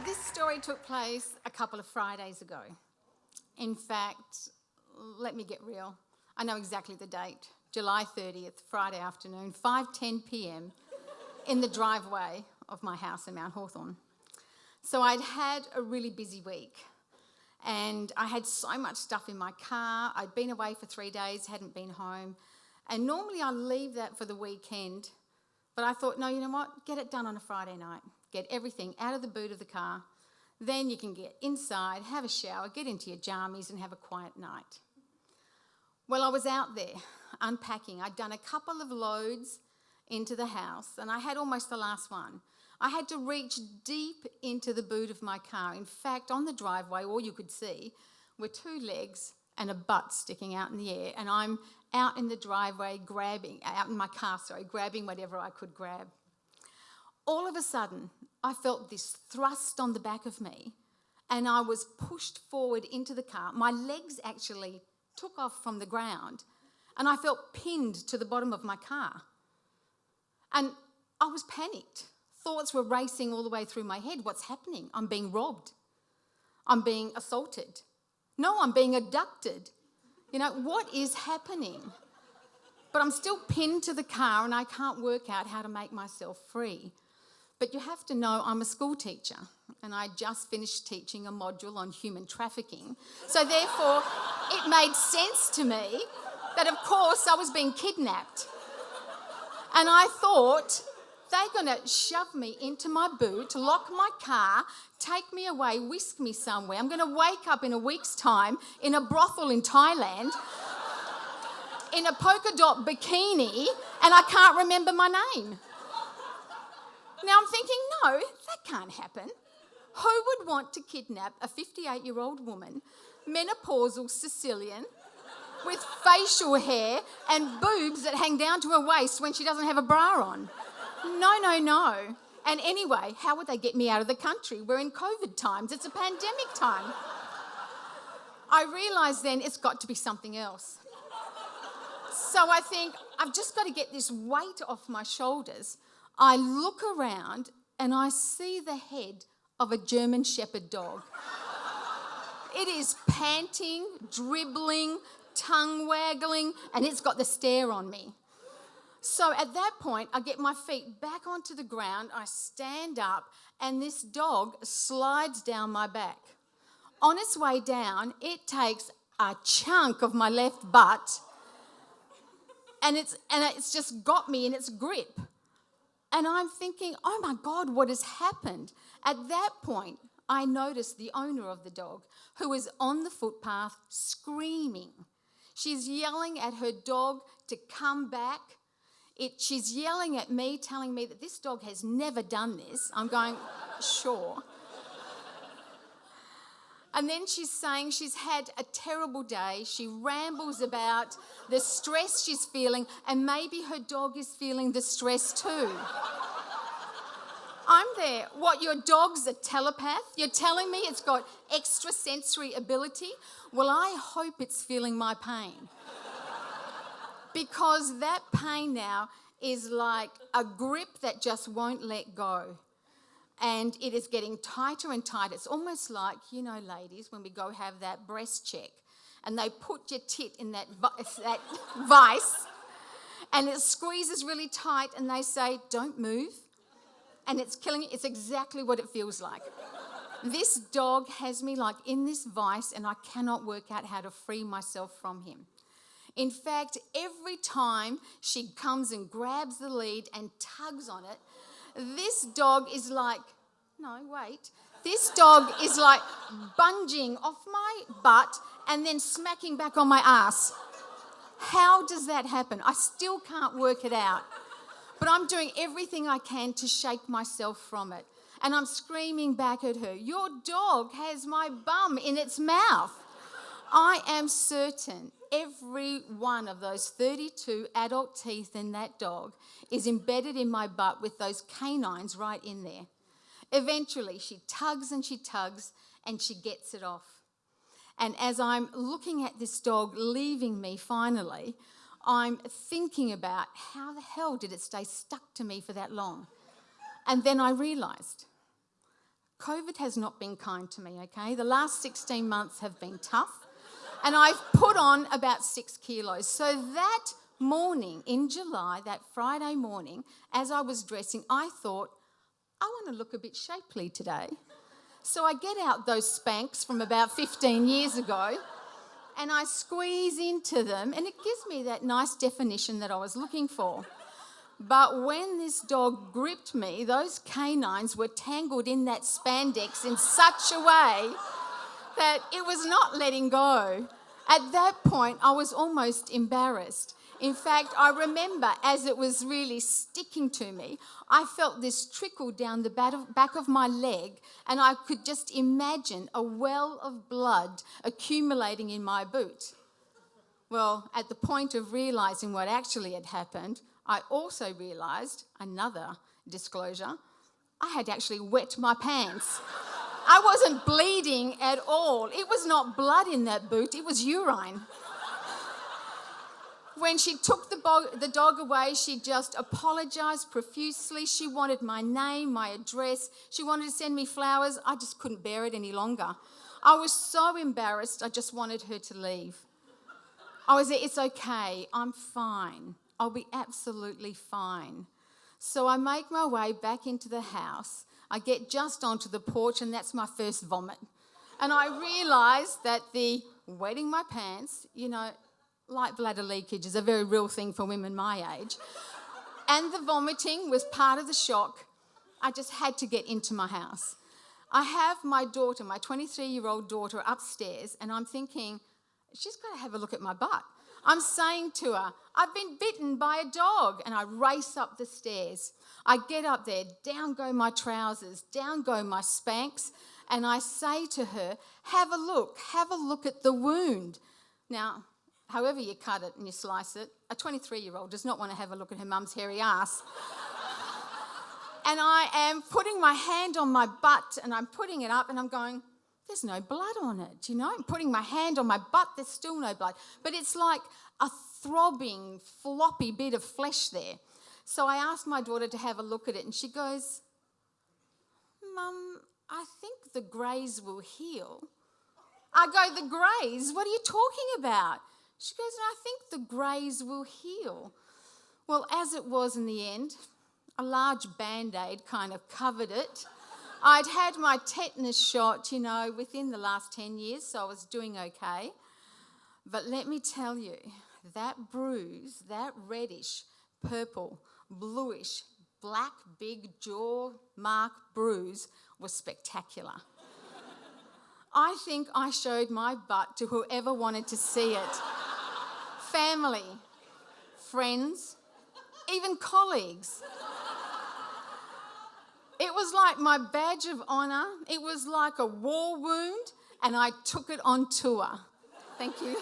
This story took place a couple of Fridays ago. In fact, let me get real. I know exactly the date. July 30th, Friday afternoon, 5:10 p.m. in the driveway of my house in Mount Hawthorn. So I'd had a really busy week and I had so much stuff in my car. I'd been away for 3 days, hadn't been home. And normally I leave that for the weekend, but I thought, no, you know what? Get it done on a Friday night. Get everything out of the boot of the car. Then you can get inside, have a shower, get into your jammies and have a quiet night. Well, I was out there unpacking. I'd done a couple of loads into the house and I had almost the last one. I had to reach deep into the boot of my car. In fact, on the driveway, all you could see were 2 legs and a butt sticking out in the air. And I'm out in the driveway out in my car, grabbing whatever I could grab. All of a sudden, I felt this thrust on the back of me and I was pushed forward into the car. My legs actually took off from the ground and I felt pinned to the bottom of my car. And I was panicked. Thoughts were racing all the way through my head. What's happening? I'm being robbed. I'm being assaulted. No, I'm being abducted. You know, what is happening? But I'm still pinned to the car and I can't work out how to make myself free. But you have to know I'm a school teacher and I just finished teaching a module on human trafficking. So therefore, it made sense to me that, of course, I was being kidnapped. And I thought, they're going to shove me into my boot, lock my car, take me away, whisk me somewhere. I'm going to wake up in a week's time in a brothel in Thailand in a polka dot bikini and I can't remember my name. Now I'm thinking, no, that can't happen. Who would want to kidnap a 58-year-old woman, menopausal Sicilian, with facial hair and boobs that hang down to her waist when she doesn't have a bra on? No. And anyway, how would they get me out of the country? We're in COVID times. It's a pandemic time. I realised then it's got to be something else. So I think I've just got to get this weight off my shoulders. I look around and I see the head of a German Shepherd dog. It is panting, dribbling, tongue waggling, and it's got the stare on me. So at that point, I get my feet back onto the ground, I stand up, and this dog slides down my back. On its way down, it takes a chunk of my left butt, and it's just got me in its grip. And I'm thinking, oh my God, what has happened? At that point, I noticed the owner of the dog, who was on the footpath screaming. She's yelling at her dog to come back. She's yelling at me, telling me that this dog has never done this. I'm going, sure. And then she's saying she's had a terrible day. She rambles about the stress she's feeling, and maybe her dog is feeling the stress too. I'm there. What, your dog's a telepath? You're telling me it's got extrasensory ability? Well, I hope it's feeling my pain. Because that pain now is like a grip that just won't let go. And it is getting tighter and tighter. It's almost like, you know, ladies, when we go have that breast check and they put your tit in that vice and it squeezes really tight and they say, don't move. And it's killing you. It's exactly what it feels like. This dog has me like in this vice and I cannot work out how to free myself from him. In fact, every time she comes and grabs the lead and tugs on it, this dog is like, no, wait. This dog is like bunging off my butt and then smacking back on my ass. How does that happen? I still can't work it out. But I'm doing everything I can to shake myself from it. And I'm screaming back at her, "Your dog has my bum in its mouth." I am certain every one of those 32 adult teeth in that dog is embedded in my butt with those canines right in there. Eventually, she tugs and she gets it off. And as I'm looking at this dog leaving me finally, I'm thinking about how the hell did it stay stuck to me for that long? And then I realised COVID has not been kind to me, okay? The last 16 months have been tough. And I've put on about 6 kilos. So that morning in July, that Friday morning, as I was dressing, I thought, I want to look a bit shapely today. So I get out those Spanx from about 15 years ago and I squeeze into them and it gives me that nice definition that I was looking for. But when this dog gripped me, those canines were tangled in that spandex in such a way that it was not letting go. At that point, I was almost embarrassed. In fact, I remember as it was really sticking to me, I felt this trickle down the back of my leg, and I could just imagine a well of blood accumulating in my boot. Well, at the point of realising what actually had happened, I also realised, another disclosure, I had actually wet my pants. I wasn't bleeding at all. It was not blood in that boot, it was urine. When she took the dog away, she just apologised profusely. She wanted my name, my address. She wanted to send me flowers. I just couldn't bear it any longer. I was so embarrassed, I just wanted her to leave. I was there, "It's okay, I'm fine. I'll be absolutely fine." So I make my way back into the house. I get just onto the porch and that's my first vomit. And I realise that the wetting my pants, light bladder leakage is a very real thing for women my age, and the vomiting was part of the shock. I just had to get into my house. I have my daughter, my 23-year-old daughter, upstairs, and I'm thinking, she's got to have a look at my butt. I'm saying to her, "I've been bitten by a dog," and I race up the stairs. I get up there, down go my trousers, down go my Spanx, and I say to her, have a look at the wound. Now, however you cut it and you slice it, a 23-year-old does not want to have a look at her mum's hairy ass. And I am putting my hand on my butt and I'm putting it up and I'm going, there's no blood on it, I'm putting my hand on my butt, there's still no blood. But it's like a throbbing, floppy bit of flesh there. So I asked my daughter to have a look at it and she goes, "Mum, I think the greys will heal." I go, "The greys? What are you talking about?" She goes, "I think the greys will heal." Well, as it was in the end, a large Band-Aid kind of covered it. I'd had my tetanus shot, within the last 10 years, so I was doing okay. But let me tell you, that bruise, that reddish, purple, bluish, black, big jaw mark bruise was spectacular. I think I showed my butt to whoever wanted to see it. Family, friends, even colleagues. It was like my badge of honour. It was like a war wound, and I took it on tour. Thank you.